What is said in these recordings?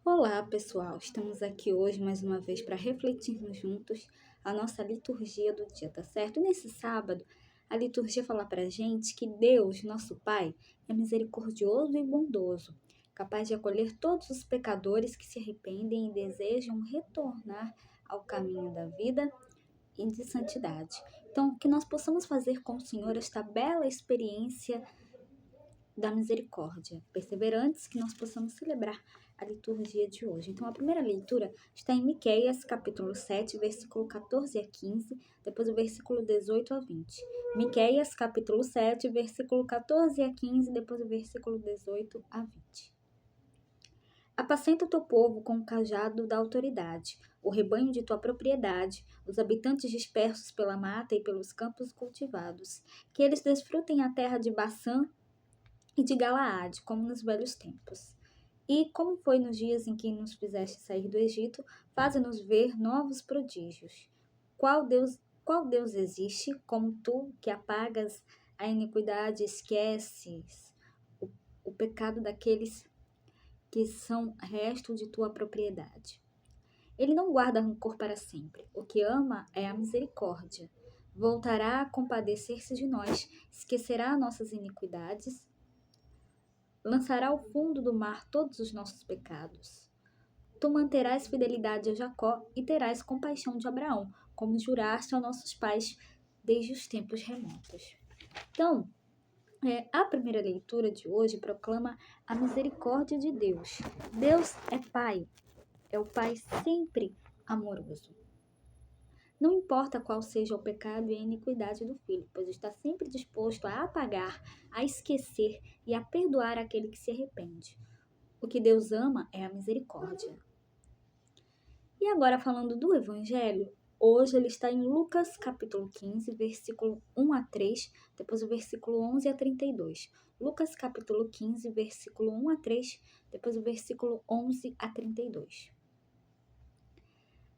Olá, pessoal! Estamos aqui hoje mais uma vez para refletirmos juntos a nossa liturgia do dia, tá certo? E nesse sábado, a liturgia fala para a gente que Deus, nosso Pai, é misericordioso e bondoso, capaz de acolher todos os pecadores que se arrependem e desejam retornar ao caminho da vida e de santidade. Então, que nós possamos fazer com o Senhor esta bela experiência da misericórdia, perseverantes, que nós possamos celebrar a liturgia de hoje. Então, a primeira leitura está em Miqueias, capítulo 7, versículo 14 a 15, depois o versículo 18 a 20. Miqueias, capítulo 7, versículo 14 a 15, depois o versículo 18 a 20. Apacenta o teu povo com o cajado da autoridade, o rebanho de tua propriedade, os habitantes dispersos pela mata e pelos campos cultivados, que eles desfrutem a terra de Baçã e de Galaade, como nos velhos tempos. E como foi nos dias em que nos fizeste sair do Egito, faze-nos ver novos prodígios. Qual Deus existe, como tu, que apagas a iniquidade, esqueces o pecado daqueles que são resto de tua propriedade? Ele não guarda rancor para sempre. O que ama é a misericórdia. Voltará a compadecer-se de nós, esquecerá nossas iniquidades, lançará ao fundo do mar todos os nossos pecados. Tu manterás fidelidade a Jacó e terás compaixão de Abraão, como juraste aos nossos pais desde os tempos remotos. Então, a primeira leitura de hoje proclama a misericórdia de Deus. Deus é Pai, é o Pai sempre amoroso. Não importa qual seja o pecado e a iniquidade do filho, pois está sempre disposto a apagar, a esquecer e a perdoar aquele que se arrepende. O que Deus ama é a misericórdia. E agora falando do Evangelho, hoje ele está em Lucas capítulo 15, versículo 1 a 3, depois o versículo 11 a 32. Lucas capítulo 15, versículo 1 a 3, depois o versículo 11 a 32.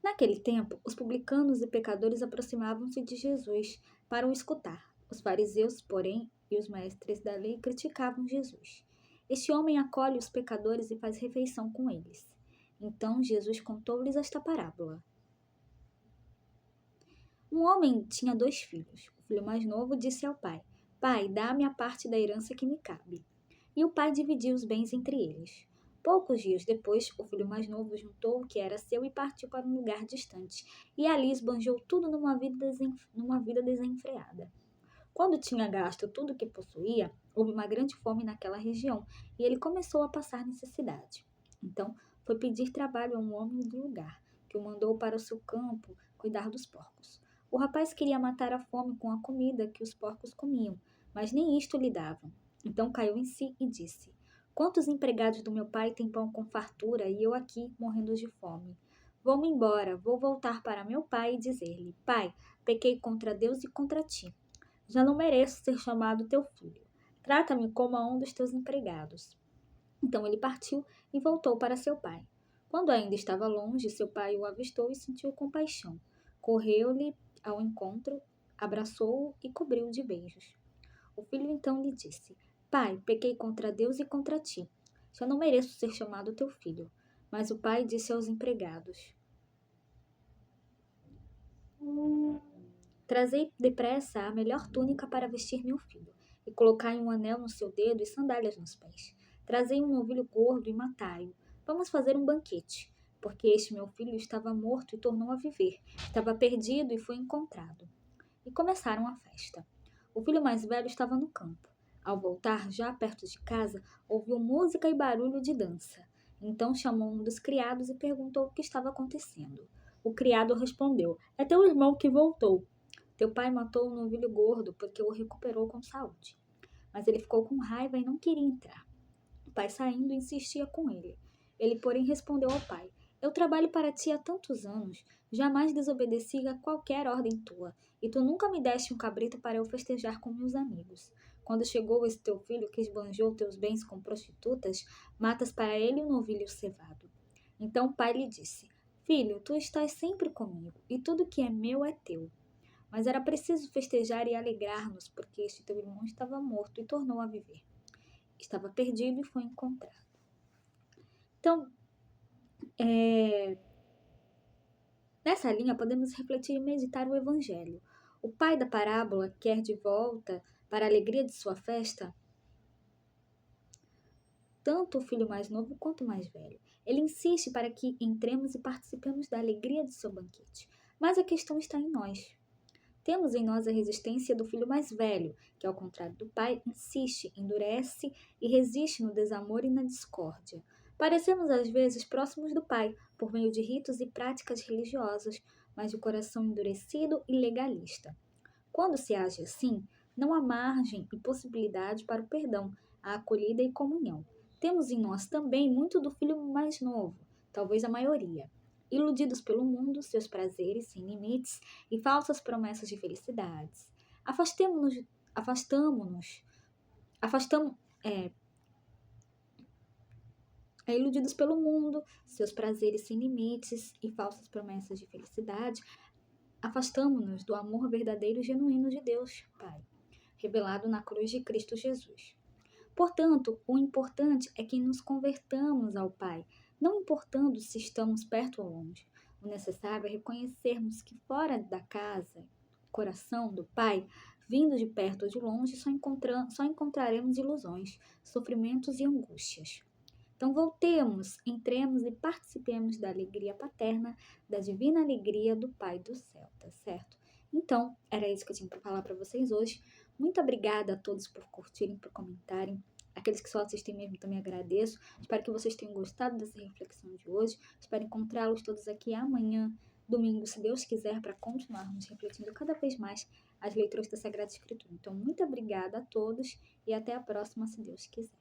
Naquele tempo, os publicanos e pecadores aproximavam-se de Jesus para o escutar. Os fariseus, porém, e os mestres da lei criticavam Jesus. Este homem acolhe os pecadores e faz refeição com eles. Então Jesus contou-lhes esta parábola. Um homem tinha 2 filhos. O filho mais novo disse ao pai: Pai, dá-me a parte da herança que me cabe. E o pai dividiu os bens entre eles. Poucos dias depois, o filho mais novo juntou o que era seu e partiu para um lugar distante, e ali esbanjou tudo numa vida desenfreada. Quando tinha gasto tudo o que possuía, houve uma grande fome naquela região, e ele começou a passar necessidade. Então, foi pedir trabalho a um homem do lugar, que o mandou para o seu campo cuidar dos porcos. O rapaz queria matar a fome com a comida que os porcos comiam, mas nem isto lhe davam. Então caiu em si e disse: Quantos empregados do meu pai têm pão com fartura e eu aqui morrendo de fome? Vou-me embora, vou voltar para meu pai e dizer-lhe: Pai, pequei contra Deus e contra ti. Já não mereço ser chamado teu filho. Trata-me como a um dos teus empregados. Então ele partiu e voltou para seu pai. Quando ainda estava longe, seu pai o avistou e sentiu compaixão. Correu-lhe ao encontro, abraçou-o e cobriu-o de beijos. O filho então lhe disse: Pai, pequei contra Deus e contra ti. Já não mereço ser chamado teu filho. Mas o pai disse aos empregados: Trazei depressa a melhor túnica para vestir meu filho, e colocai um anel no seu dedo e sandálias nos pés. Trazei um novilho gordo e matai-o. Vamos fazer um banquete, porque este meu filho estava morto e tornou a viver, estava perdido e foi encontrado. E começaram a festa. O filho mais velho estava no campo. Ao voltar, já perto de casa, ouviu música e barulho de dança. Então chamou um dos criados e perguntou o que estava acontecendo. O criado respondeu: É teu irmão que voltou. Teu pai matou o novilho gordo porque o recuperou com saúde. Mas ele ficou com raiva e não queria entrar. O pai, saindo, insistia com ele. Ele, porém, respondeu ao pai: Eu trabalho para ti há tantos anos, jamais desobedeci a qualquer ordem tua, e tu nunca me deste um cabrito para eu festejar com meus amigos. Quando chegou esse teu filho que esbanjou teus bens com prostitutas, matas para ele um novilho cevado. Então o pai lhe disse: Filho, tu estás sempre comigo, e tudo que é meu é teu. Mas era preciso festejar e alegrar-nos, porque este teu irmão estava morto e tornou a viver. Estava perdido e foi encontrado. Então, Nessa linha, podemos refletir e meditar o Evangelho. O pai da parábola quer de volta, para a alegria de sua festa, tanto o filho mais novo quanto o mais velho. Ele insiste para que entremos e participemos da alegria de seu banquete. Mas a questão está em nós. Temos em nós a resistência do filho mais velho, que, ao contrário do pai, insiste, endurece e resiste no desamor e na discórdia. Parecemos às vezes próximos do pai, por meio de ritos e práticas religiosas, mas de coração endurecido e legalista. Quando se age assim, não há margem e possibilidade para o perdão, a acolhida e comunhão. Temos em nós também muito do filho mais novo, talvez a maioria. Iludidos pelo mundo, seus prazeres sem limites e falsas promessas de felicidades. Afastemo-nos, afastamo-nos, afastamos, iludidos pelo mundo, seus prazeres sem limites e falsas promessas de felicidade. Afastamo-nos do amor verdadeiro e genuíno de Deus, Pai, revelado na cruz de Cristo Jesus. Portanto, o importante é que nos convertamos ao Pai, não importando se estamos perto ou longe. O necessário é reconhecermos que fora da casa, coração do Pai, vindo de perto ou de longe, só encontraremos ilusões, sofrimentos e angústias. Então voltemos, entremos e participemos da alegria paterna, da divina alegria do Pai do céu, tá certo? Então, era isso que eu tinha para falar para vocês hoje. Muito obrigada a todos por curtirem, por comentarem. Aqueles que só assistem mesmo também agradeço. Espero que vocês tenham gostado dessa reflexão de hoje. Espero encontrá-los todos aqui amanhã, domingo, se Deus quiser, para continuarmos refletindo cada vez mais as leituras da Sagrada Escritura. Então, muito obrigada a todos e até a próxima, se Deus quiser.